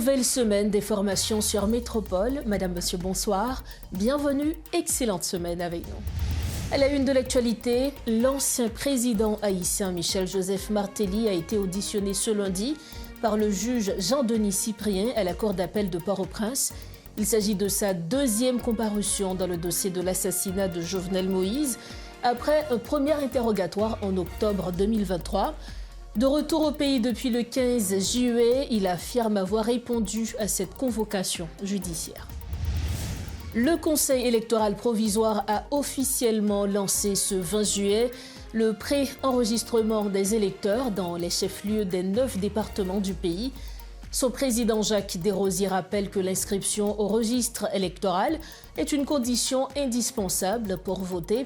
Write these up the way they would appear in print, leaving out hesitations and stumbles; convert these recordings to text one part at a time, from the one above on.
Nouvelle semaine des formations sur Métropole. Madame, Monsieur, bonsoir. Bienvenue, excellente semaine avec nous. À la une de l'actualité, l'ancien président haïtien Michel-Joseph Martelly a été auditionné ce lundi par le juge Jean-Denis Cyprien à la Cour d'appel de Port-au-Prince. Il s'agit de sa deuxième comparution dans le dossier de l'assassinat de Jovenel Moïse, après un premier interrogatoire en octobre 2023. De retour au pays depuis le 15 juillet, il affirme avoir répondu à cette convocation judiciaire. Le Conseil électoral provisoire a officiellement lancé ce 20 juillet le pré-enregistrement des électeurs dans les chefs-lieux des 9 départements du pays. Son président Jacques Desrosiers rappelle que l'inscription au registre électoral est une condition indispensable pour voter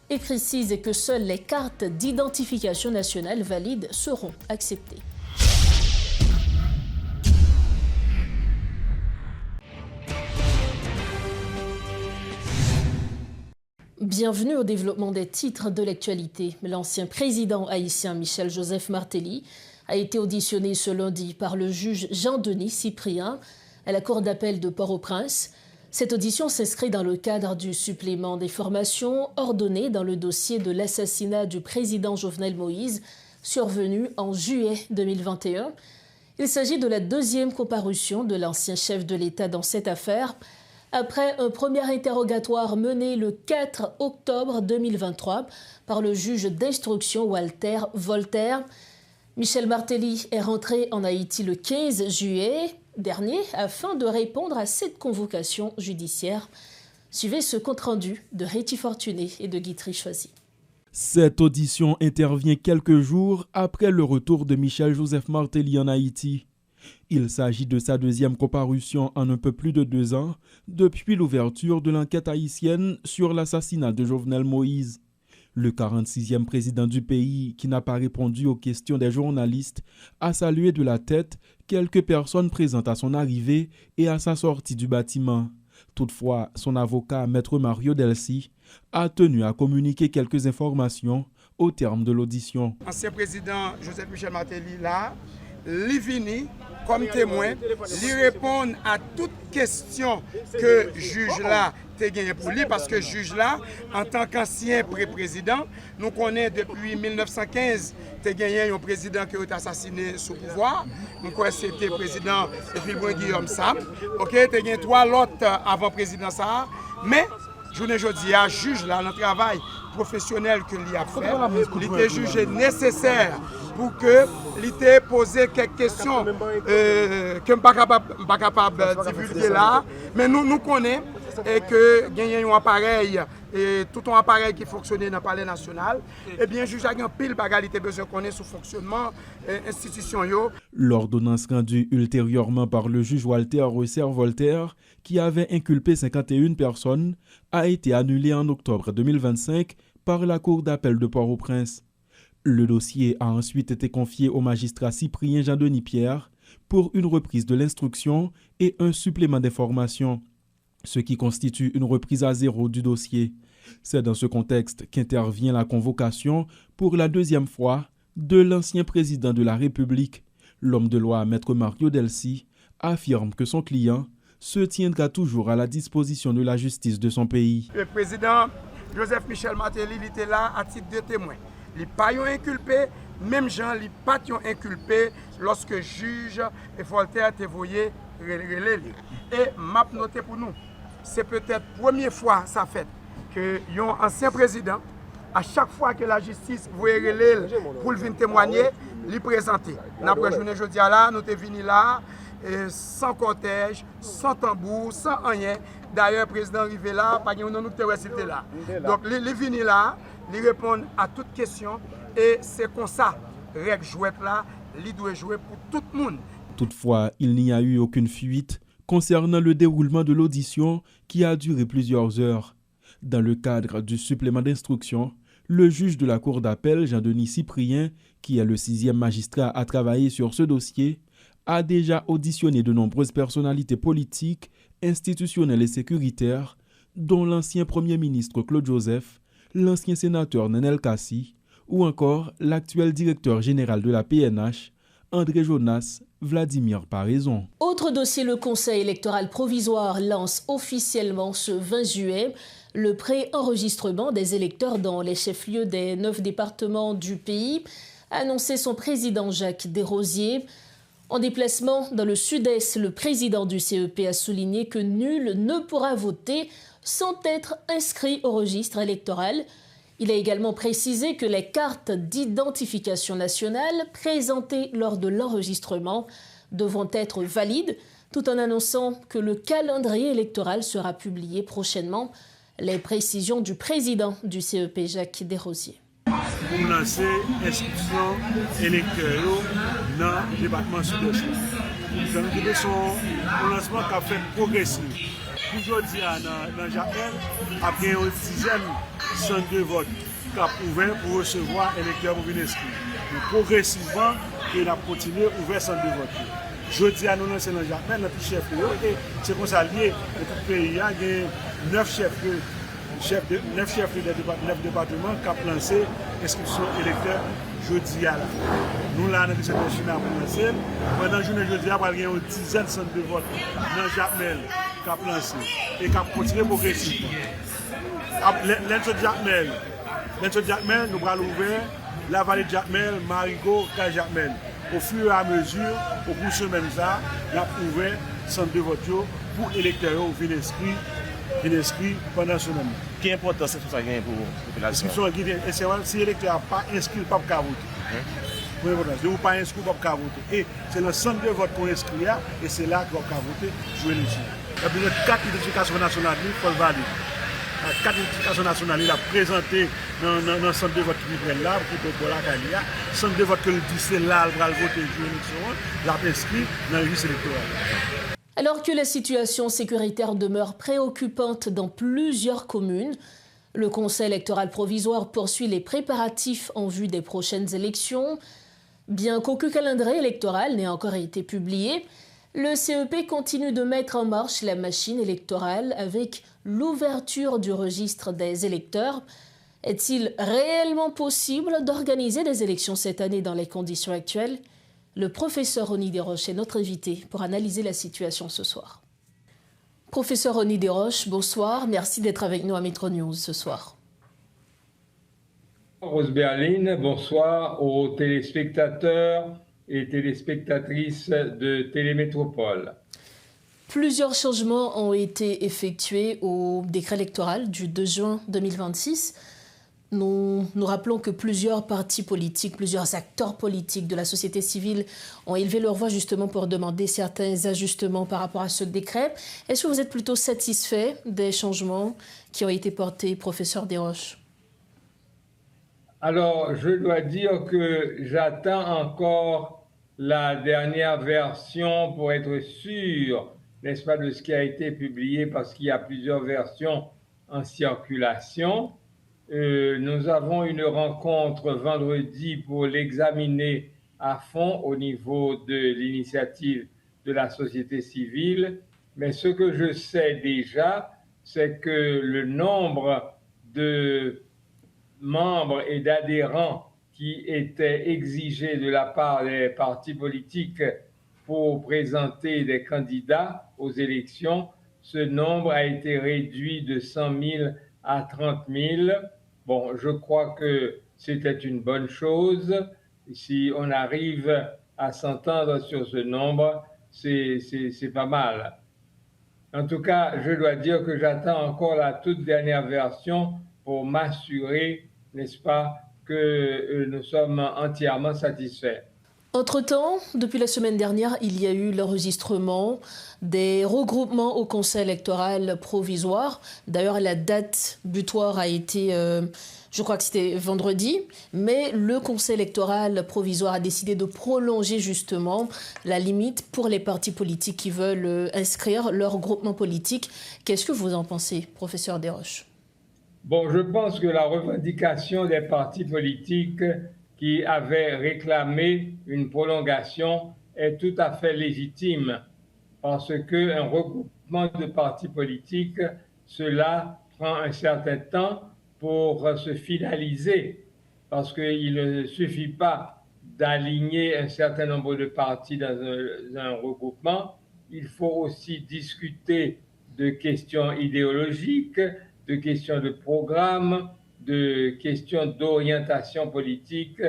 et précise que seules les cartes d'identification nationale valides seront acceptées. Bienvenue au développement des titres de l'actualité. L'ancien président haïtien Michel-Joseph Martelly a été auditionné ce lundi par le juge Jean-Denis Cyprien à la Cour d'appel de Port-au-Prince. Cette audition s'inscrit dans le cadre du supplément d'information ordonné dans le dossier de l'assassinat du président Jovenel Moïse, survenu en juillet 2021. Il s'agit de la deuxième comparution de l'ancien chef de l'État dans cette affaire, après un premier interrogatoire mené le 4 octobre 2023 par le juge d'instruction Walter Voltaire. Michel Martelly est rentré en Haïti le 15 juillet dernier afin de répondre à cette convocation judiciaire. Suivez ce compte-rendu de Réti Fortuné et de Guitry Choisy. Cette audition intervient quelques jours après le retour de Michel-Joseph Martelly en Haïti. Il s'agit de sa deuxième comparution en un peu plus de 2 ans depuis l'ouverture de l'enquête haïtienne sur l'assassinat de Jovenel Moïse. Le 46e président du pays, qui n'a pas répondu aux questions des journalistes, a salué de la tête quelques personnes présentes à son arrivée et à sa sortie du bâtiment. Toutefois, son avocat, Maître Mario Delcy, a tenu à communiquer quelques informations au terme de l'audition. Ancien président Joseph Michel Martelly là, li vini comme témoin, li répondre à toute question que juge là te gagné pour lui, parce que juge là, en tant qu'ancien pré-président, nous connaissons depuis 1915 te gagné un président qui a été assassiné sous pouvoir. Nous connaissons c'était président Philbon Guillaume Sam. OK, te gagné 3 autres avant président ça, mais journée aujourd'hui à juge là dans le travail professionnel que lui a fait, il était jugé nécessaire pour que l'ité posé quelques questions que je ne suis pas capable de divulguer là, mais nous connaissons et que gagner un appareil et tout un appareil qui fonctionne dans le palais national, et bien juge a un pile bagalité besoin connaître sur fonctionnement institution yo. L'ordonnance rendue ultérieurement par le juge Walter Voltaire, qui avait inculpé 51 personnes, a été annulée en octobre 2025 par la Cour d'appel de Port-au-Prince. Le dossier a ensuite été confié au magistrat Cyprien Jean-Denis Pierre pour une reprise de l'instruction et un supplément d'information, ce qui constitue une reprise à zéro du dossier. C'est dans ce contexte qu'intervient la convocation pour la deuxième fois de l'ancien président de la République. L'homme de loi, Maître Mario Delcy, affirme que son client se tiendra toujours à la disposition de la justice de son pays. Le président Joseph Michel Martelly était là à titre de témoin. Il n'a pas inculpé, même gens il n'a pas inculpé lorsque juge et Voltaire te voyé relé. Et m'a noté pour nous, c'est peut-être la première fois ça fait que un ancien président, à chaque fois que la justice voit relé pour venir témoigner, lui présenter. Après journée jeudi là, nous sommes venus là sans cortège, sans tambour, sans rien. D'ailleurs, le président arrivé là, pas de nous là. Donc, il est venu là, il répond à toutes questions et c'est comme ça, règle jouette là, il doit jouer pour tout le monde. Toutefois, il n'y a eu aucune fuite concernant le déroulement de l'audition qui a duré plusieurs heures. Dans le cadre du supplément d'instruction, le juge de la Cour d'appel, Jean-Denis Cyprien, qui est le 6e magistrat à travailler sur ce dossier, a déjà auditionné de nombreuses personnalités politiques, institutionnelles et sécuritaires, dont l'ancien Premier ministre Claude Joseph, l'ancien sénateur Nenel Kassi ou encore l'actuel directeur général de la PNH, André Jonas, Vladimir Paraison. Autre dossier, le Conseil électoral provisoire lance officiellement ce 20 juillet le pré-enregistrement des électeurs dans les chefs-lieux des 9 départements du pays, a annoncé son président Jacques Desrosiers. En déplacement dans le sud-est, le président du CEP a souligné que nul ne pourra voter sans être inscrit au registre électoral. Il a également précisé que les cartes d'identification nationale présentées lors de l'enregistrement devront être valides, tout en annonçant que le calendrier électoral sera publié prochainement. Les précisions du président du CEP, Jacques Desrosiers. Pour lancer l'inscription électorale dans le département sud-est. C'est un lancement qui a fait progressif. Aujourd'hui, dans Jacmel, après une dizaine de centres de vote qui a ouvert pour recevoir les électeurs pour venir inscrire. Progressivement, il a continué à ouvrir centres de vote. Jeudi, nous lançons dans Jacmel, dans tout chef-lieu. C'est comme ça lié de tout le pays. Il y a 9 chefs-lieux. 9 chefs de 9 départements qui ont lancé l'inscription électeur jeudi. Nous, là, dans cette machine pour lancer. Pendant la journée jeudi, il y a une dizaine de centres de vote dans Jacmel qui ont lancé et qui ont continué progressivement. L'entrée de Jacmel, nous allons ouvrir la vallée de Jacmel, Marigot, Jacmel. Au fur et à mesure, au bout de semaine, nous avons ouvert centre de vote pour les électeurs qui viennent inscrits pendant ce moment. Quelle importance est ça pour la population? Si l'électeur n'est pas inscrit, il ne peut pas voter. Si vous n'êtes pas inscrit, il ne peut pas voter. Et c'est le centre de vote qu'on inscrit et c'est là qu'on peut voter, jouer les jeux. Il y a 4 identifications nationales, il faut le valider. 4 identifications nationales, il a présenté dans le centre de vote qui est là, qui est là, le centre de vote que le dit c'est là, il va voter, jouer l'élection, il a inscrit dans le registre électoral. Alors que la situation sécuritaire demeure préoccupante dans plusieurs communes, le Conseil électoral provisoire poursuit les préparatifs en vue des prochaines élections. Bien qu'aucun calendrier électoral n'ait encore été publié, le CEP continue de mettre en marche la machine électorale avec l'ouverture du registre des électeurs. Est-il réellement possible d'organiser des élections cette année dans les conditions actuelles ? Le professeur Rony Desroches est notre invité pour analyser la situation ce soir. Professeur Rony Desroches, bonsoir. Merci d'être avec nous à Metro News ce soir. Rose Berline, bonsoir aux téléspectateurs et téléspectatrices de Télémétropole. Plusieurs changements ont été effectués au décret électoral du 2 juin 2026. Nous rappelons que plusieurs partis politiques, plusieurs acteurs politiques de la société civile ont élevé leur voix justement pour demander certains ajustements par rapport à ce décret. Est-ce que vous êtes plutôt satisfait des changements qui ont été portés, professeur Desroches? Alors, je dois dire que j'attends encore la dernière version pour être sûr, n'est-ce pas, de ce qui a été publié, parce qu'il y a plusieurs versions en circulation. Nous avons une rencontre vendredi pour l'examiner à fond au niveau de l'initiative de la société civile. Mais ce que je sais déjà, c'est que le nombre de membres et d'adhérents qui étaient exigés de la part des partis politiques pour présenter des candidats aux élections, ce nombre a été réduit de 100 000 à 30 000. Bon, je crois que c'était une bonne chose. Si on arrive à s'entendre sur ce nombre, c'est pas mal. En tout cas, je dois dire que j'attends encore la toute dernière version pour m'assurer, n'est-ce pas, que nous sommes entièrement satisfaits. Entre-temps, depuis la semaine dernière, il y a eu l'enregistrement des regroupements au Conseil électoral provisoire. D'ailleurs, la date butoir a été, je crois que c'était vendredi, mais le Conseil électoral provisoire a décidé de prolonger justement la limite pour les partis politiques qui veulent inscrire leur regroupement politique. Qu'est-ce que vous en pensez, professeur Desroches? Bon, je pense que la revendication des partis politiques qui avaient réclamé une prolongation est tout à fait légitime parce qu'un regroupement de partis politiques, cela prend un certain temps pour se finaliser parce qu'il ne suffit pas d'aligner un certain nombre de partis dans un regroupement. Il faut aussi discuter de questions idéologiques, de questions de programme, de questions d'orientation politique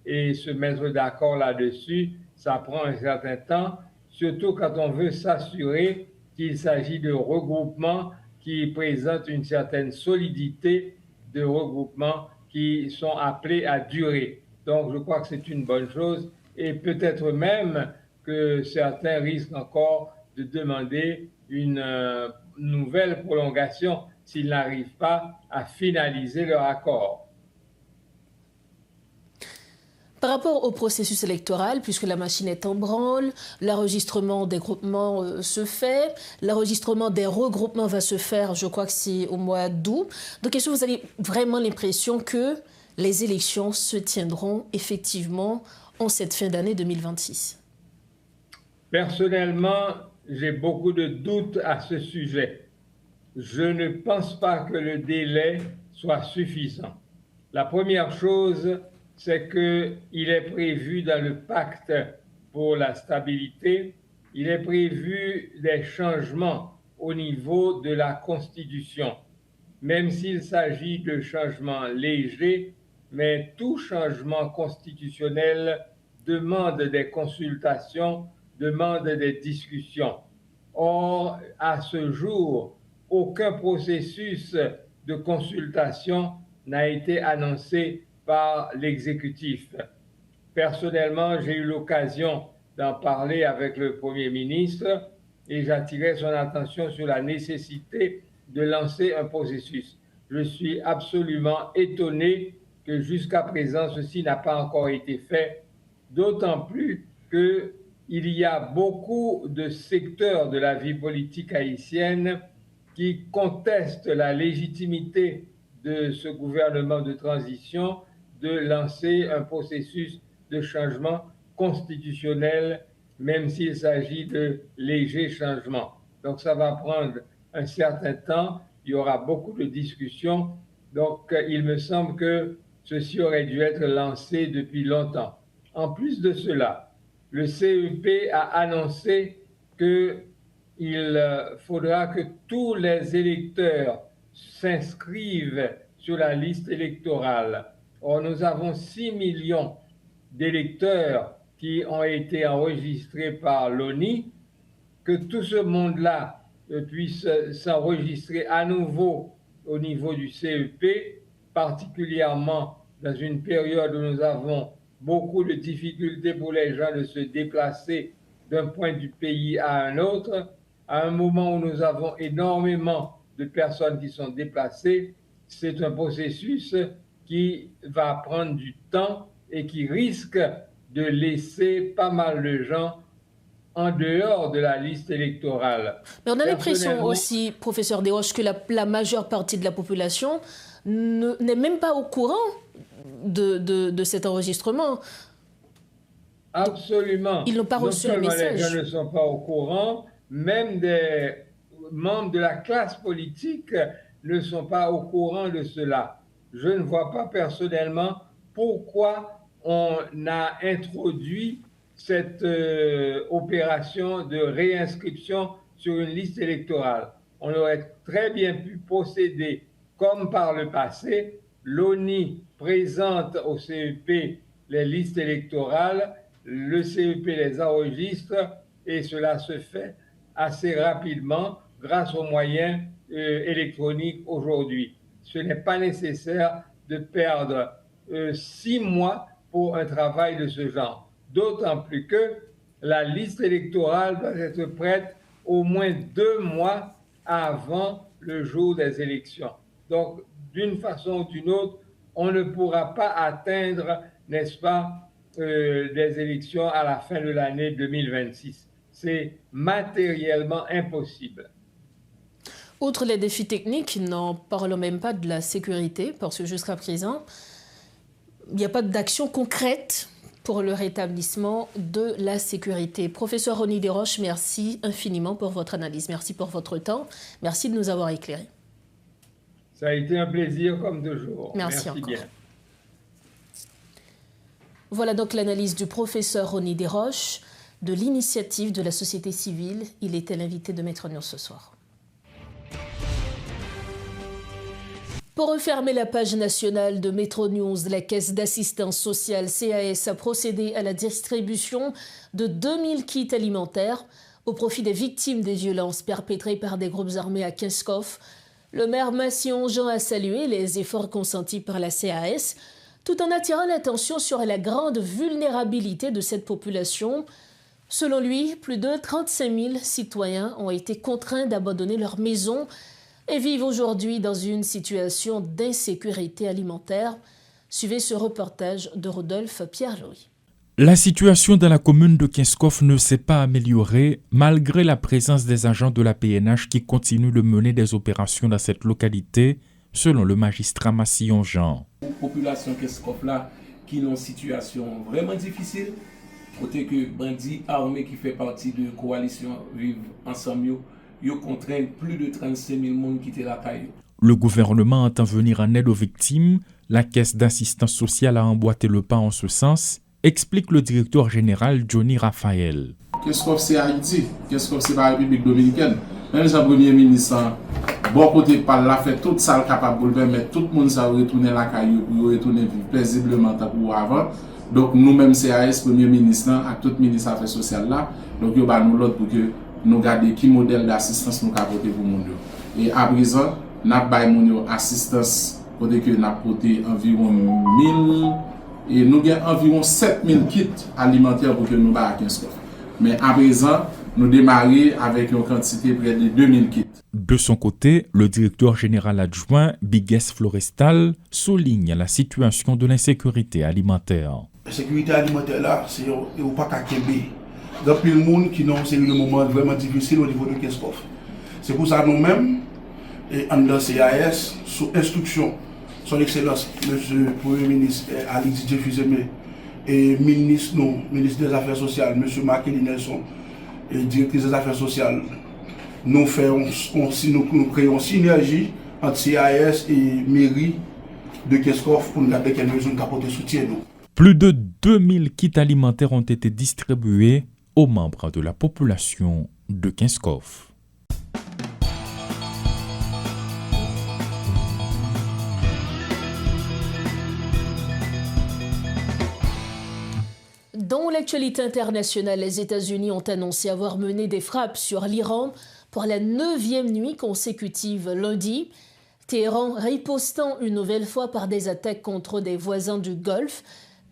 et se mettre d'accord là-dessus. Ça prend un certain temps, surtout quand on veut s'assurer qu'il s'agit de regroupements qui présentent une certaine solidité, de regroupements qui sont appelés à durer. Donc, je crois que c'est une bonne chose et peut-être même que certains risquent encore de demander une nouvelle prolongation s'ils n'arrivent pas à finaliser leur accord. Par rapport au processus électoral, puisque la machine est en branle, l'enregistrement des groupements se fait, l'enregistrement des regroupements va se faire, je crois que c'est au mois d'août. Donc, est-ce que vous avez vraiment l'impression que les élections se tiendront effectivement en cette fin d'année 2026? Personnellement, j'ai beaucoup de doutes à ce sujet. Je ne pense pas que le délai soit suffisant. La première chose, c'est qu'il est prévu dans le pacte pour la stabilité, il est prévu des changements au niveau de la Constitution, même s'il s'agit de changements légers, mais tout changement constitutionnel demande des consultations, demande des discussions. Or, à ce jour, aucun processus de consultation n'a été annoncé par l'exécutif. Personnellement, j'ai eu l'occasion d'en parler avec le Premier ministre et j'attirais son attention sur la nécessité de lancer un processus. Je suis absolument étonné que jusqu'à présent, ceci n'a pas encore été fait, d'autant plus qu'il y a beaucoup de secteurs de la vie politique haïtienne qui contestent la légitimité de ce gouvernement de transition de lancer un processus de changement constitutionnel, même s'il s'agit de légers changements. Donc, ça va prendre un certain temps, il y aura beaucoup de discussions. Donc, il me semble que ceci aurait dû être lancé depuis longtemps. En plus de cela, le CEP a annoncé qu'il faudra que tous les électeurs s'inscrivent sur la liste électorale. Or, nous avons 6 millions d'électeurs qui ont été enregistrés par l'ONI, que tout ce monde-là puisse s'enregistrer à nouveau au niveau du CEP, particulièrement dans une période où nous avons beaucoup de difficultés pour les gens de se déplacer d'un point du pays à un autre, à un moment où nous avons énormément de personnes qui sont déplacées. C'est un processus qui va prendre du temps et qui risque de laisser pas mal de gens en dehors de la liste électorale. Mais on a l'impression aussi, professeur Desroches, que la majeure partie de la population n'est même pas au courant de cet enregistrement. Absolument. Ils n'ont pas reçu le message. Les gens ne sont pas au courant, même des membres de la classe politique ne sont pas au courant de cela. Je ne vois pas personnellement pourquoi on a introduit cette opération de réinscription sur une liste électorale. On aurait très bien pu procéder comme par le passé. L'ONI présente au CEP les listes électorales, le CEP les enregistre et cela se fait assez rapidement grâce aux moyens électroniques aujourd'hui. Ce n'est pas nécessaire de perdre 6 mois pour un travail de ce genre. D'autant plus que la liste électorale doit être prête au moins 2 mois avant le jour des élections. Donc, d'une façon ou d'une autre, on ne pourra pas atteindre, n'est-ce pas, des élections à la fin de l'année 2026. C'est matériellement impossible. Outre les défis techniques, n'en parlons même pas de la sécurité, parce que jusqu'à présent, il n'y a pas d'action concrète pour le rétablissement de la sécurité. Professeur Ronnie Desroches, merci infiniment pour votre analyse. Merci pour votre temps. Merci de nous avoir éclairés. Ça a été un plaisir comme toujours. Merci encore. Bien. Voilà donc l'analyse du professeur Ronnie Desroches de l'initiative de la société civile. Il était l'invité de Maître News ce soir. Pour refermer la page nationale de Métro News, la Caisse d'assistance sociale CAS a procédé à la distribution de 2000 kits alimentaires au profit des victimes des violences perpétrées par des groupes armés à Kinskov. Le maire Massion Jean a salué les efforts consentis par la CAS, tout en attirant l'attention sur la grande vulnérabilité de cette population. Selon lui, plus de 35 000 citoyens ont été contraints d'abandonner leur maison et vivent aujourd'hui dans une situation d'insécurité alimentaire. Suivez ce reportage de Rodolphe Pierre-Louis. La situation dans la commune de Kinskov ne s'est pas améliorée malgré la présence des agents de la PNH qui continuent de mener des opérations dans cette localité, selon le magistrat Massillon Jean. La population Kinskov là qui est dans une situation vraiment difficile, côté que bandits armés qui fait partie de la coalition vivent ensemble, ils contraignent plus de 35 000 personnes qui étaient là. Le gouvernement entend venir en aide aux victimes. La caisse d'assistance sociale a emboîté le pas en ce sens, explique le directeur général Johnny Raphaël. Kinskov c'est Haïti, Kinskov c'est la République dominicaine. Même le premier ministre, bon côté par la fait tout ça capable de permettre tout le monde à retourner la caillou pour retourner vivre paisiblement comme avant. Donc nous-mêmes CAS, premier ministre, et tout ministre des Affaires sociales là, donc il y a nous l'autre pour que nous garder qui modèle d'assistance nous capoter pour monde. Et à présent, n'a pas mon assistance côté que n'a porté environ 1000 et nous avons environ 7000 kits alimentaires pour que nous ba à Kinskov. Mais à présent, nous démarrer avec une quantité près de 2000 kits. De son côté, le directeur général adjoint Bigues Florestal souligne la situation de l'insécurité alimentaire. La sécurité alimentaire là, c'est pas qu'à Québec. Il y a plein de monde qui ont un moment vraiment difficile au niveau de Kinskov. C'est pour ça que nous-mêmes, en CAS, sous instruction, son Excellence, Monsieur le Premier ministre Ali Didier Fils-Aimé, et ministre des Affaires sociales, Monsieur Makeli Nelson, et directrice des Affaires sociales, nous créons une synergie entre CAS et mairie de Kinskov pour nous garder quelle mesure nous apporter soutien. Plus de 2000 kits alimentaires ont été distribués aux membres de la population de Kinskov. Dans l'actualité internationale, les États-Unis ont annoncé avoir mené des frappes sur l'Iran pour la 9e nuit consécutive lundi. Téhéran ripostant une nouvelle fois par des attaques contre des voisins du Golfe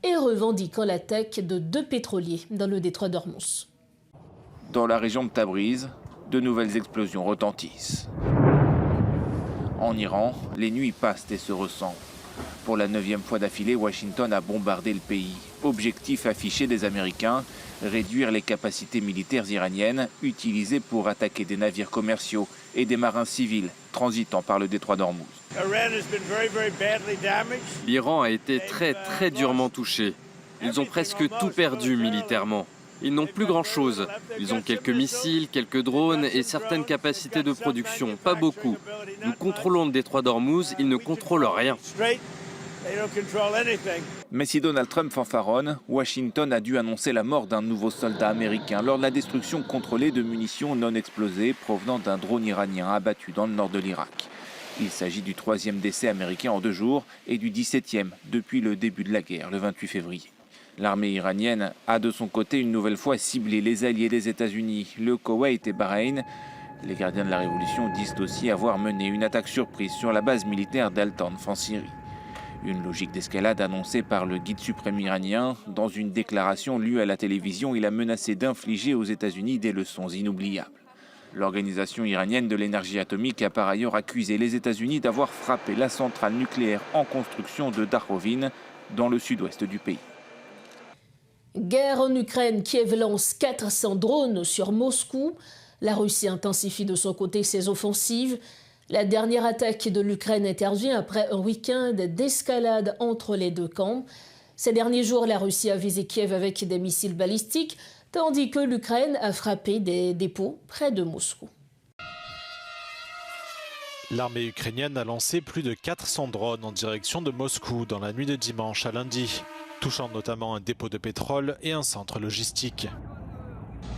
et revendiquant l'attaque de 2 pétroliers dans le détroit d'Ormuz. Dans la région de Tabriz, de nouvelles explosions retentissent. En Iran, les nuits passent et se ressemblent. Pour la 9e fois d'affilée, Washington a bombardé le pays. Objectif affiché des Américains, réduire les capacités militaires iraniennes utilisées pour attaquer des navires commerciaux et des marins civils transitant par le détroit d'Ormuz. L'Iran a été très durement touché. Ils ont presque tout perdu militairement. Ils n'ont plus grand-chose. Ils ont quelques missiles, quelques drones et certaines capacités de production, pas beaucoup. Nous contrôlons le détroit d'Ormuz, ils ne contrôlent rien. Mais si Donald Trump fanfaronne, Washington a dû annoncer la mort d'un nouveau soldat américain lors de la destruction contrôlée de munitions non explosées provenant d'un drone iranien abattu dans le nord de l'Irak. Il s'agit du 3e décès américain en 2 jours et du 17e depuis le début de la guerre, le 28 février. L'armée iranienne a de son côté une nouvelle fois ciblé les alliés des États-Unis, le Koweït et Bahreïn. Les gardiens de la révolution disent aussi avoir mené une attaque surprise sur la base militaire d'Al-Tanf en Syrie. Une logique d'escalade annoncée par le guide suprême iranien. Dans une déclaration lue à la télévision, il a menacé d'infliger aux États-Unis des leçons inoubliables. L'Organisation iranienne de l'énergie atomique a par ailleurs accusé les États-Unis d'avoir frappé la centrale nucléaire en construction de Dakhovine, dans le sud-ouest du pays. Guerre en Ukraine, Kiev lance 400 drones sur Moscou. La Russie intensifie de son côté ses offensives. La dernière attaque de l'Ukraine intervient après un week-end d'escalade entre les deux camps. Ces derniers jours, la Russie a visé Kiev avec des missiles balistiques, tandis que l'Ukraine a frappé des dépôts près de Moscou. L'armée ukrainienne a lancé plus de 400 drones en direction de Moscou dans la nuit de dimanche à lundi. touchant notamment un dépôt de pétrole et un centre logistique.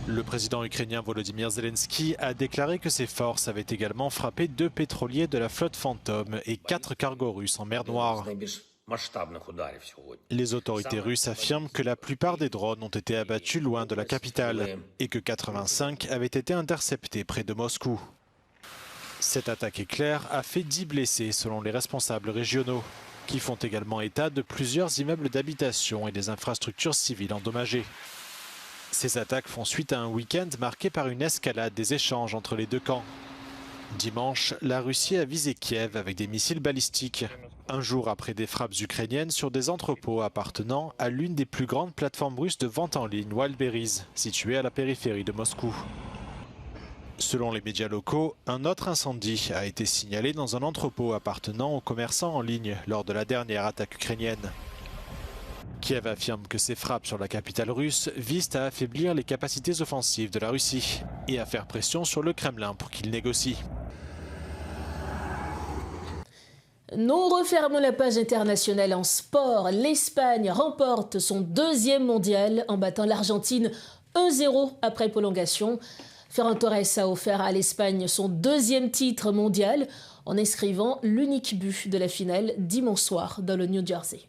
Le président ukrainien Volodymyr Zelensky a déclaré que ses forces avaient également frappé 2 pétroliers de la flotte Fantôme et 4 cargos russes en mer Noire. Les autorités russes affirment que la plupart des drones ont été abattus loin de la capitale et que 85 avaient été interceptés près de Moscou. Cette attaque éclair a fait 10 blessés selon les responsables régionaux, qui font également état de plusieurs immeubles d'habitation et des infrastructures civiles endommagées. Ces attaques font suite à un week-end marqué par une escalade des échanges entre les deux camps. Dimanche, la Russie a visé Kiev avec des missiles balistiques, un jour après des frappes ukrainiennes sur des entrepôts appartenant à l'une des plus grandes plateformes russes de vente en ligne, Wildberries, située à la périphérie de Moscou. Selon les médias locaux, un autre incendie a été signalé dans un entrepôt appartenant aux commerçants en ligne lors de la dernière attaque ukrainienne. Kiev affirme que ces frappes sur la capitale russe visent à affaiblir les capacités offensives de la Russie et à faire pression sur le Kremlin pour qu'il négocie. Nous refermons la page internationale en sport. L'Espagne remporte son 2e mondial en battant l'Argentine 1-0 après prolongation. Ferran Torres a offert à l'Espagne son 2e titre mondial en inscrivant l'unique but de la finale dimanche soir dans le New Jersey.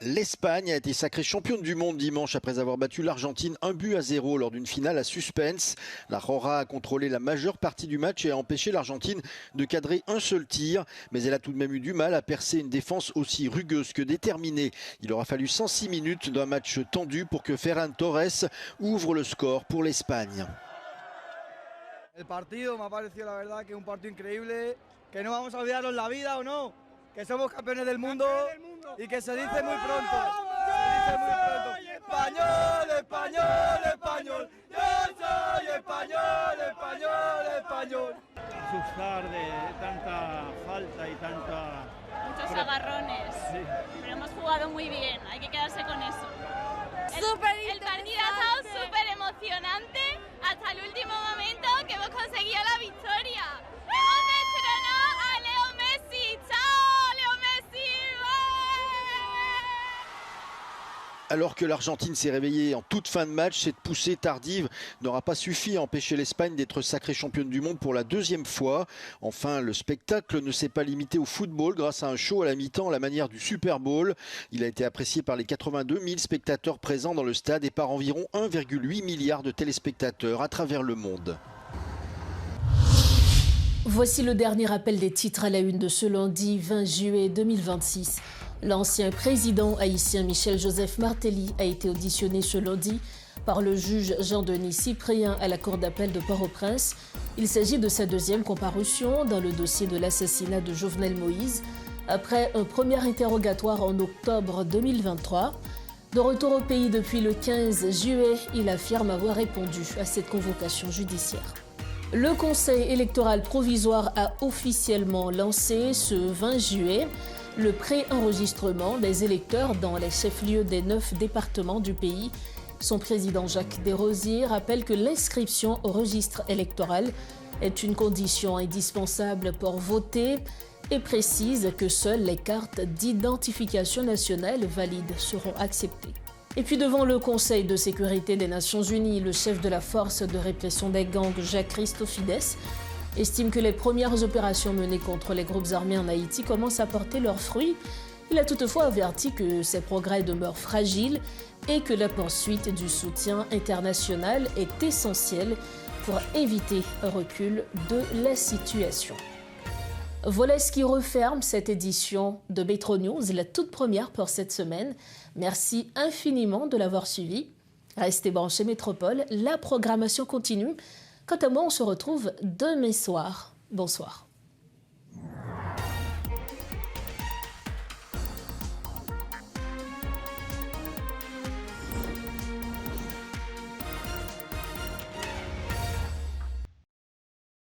L'Espagne a été sacrée championne du monde dimanche après avoir battu l'Argentine 1-0 lors d'une finale à suspense. La Rora a contrôlé la majeure partie du match et a empêché l'Argentine de cadrer un seul tir. Mais elle a tout de même eu du mal à percer une défense aussi rugueuse que déterminée. Il aura fallu 106 minutes d'un match tendu pour que Ferran Torres ouvre le score pour l'Espagne. El partido me ha parecido la verdad que un partido increíble, que no vamos a olvidarlo en la vida o no. Que somos campeones del mundo y que se dice muy pronto. Se dice muy pronto. Español, español, español. Yo soy español, español, español. Asustar de tanta falta y tanta... Muchos agarrones. Sí. Pero hemos jugado muy bien, hay que quedarse con eso. El partido ha estado súper emocionante hasta el último momento que hemos conseguido la victoria. Hemos destronado a Leo Messi. ¡Chao, Leo Messi! Alors que l'Argentine s'est réveillée en toute fin de match, cette poussée tardive n'aura pas suffi à empêcher l'Espagne d'être sacrée championne du monde pour la 2e fois. Enfin, le spectacle ne s'est pas limité au football grâce à un show à la mi-temps à la manière du Super Bowl. Il a été apprécié par les 82 000 spectateurs présents dans le stade et par environ 1,8 milliard de téléspectateurs à travers le monde. Voici le dernier rappel des titres à la une de ce lundi 20 juillet 2026. L'ancien président haïtien Michel-Joseph Martelly a été auditionné ce lundi par le juge Jean-Denis Cyprien à la Cour d'appel de Port-au-Prince. Il s'agit de sa 2e comparution dans le dossier de l'assassinat de Jovenel Moïse, après un premier interrogatoire en octobre 2023. De retour au pays depuis le 15 juillet, il affirme avoir répondu à cette convocation judiciaire. Le Conseil électoral provisoire a officiellement lancé ce 20 juillet le pré-enregistrement des électeurs dans les chefs-lieux des 9 départements du pays. Son président Jacques Desrosiers rappelle que l'inscription au registre électoral est une condition indispensable pour voter et précise que seules les cartes d'identification nationale valides seront acceptées. Et puis devant le Conseil de sécurité des Nations Unies, le chef de la force de répression des gangs, Jacques Christofides, estime que les premières opérations menées contre les groupes armés en Haïti commencent à porter leurs fruits. Il a toutefois averti que ces progrès demeurent fragiles et que la poursuite du soutien international est essentielle pour éviter un recul de la situation. Voilà ce qui referme cette édition de Métro News, la toute première pour cette semaine. Merci infiniment de l'avoir suivi. Restez branchés Métropole, la programmation continue. Quant à moi, on se retrouve demain soir. Bonsoir.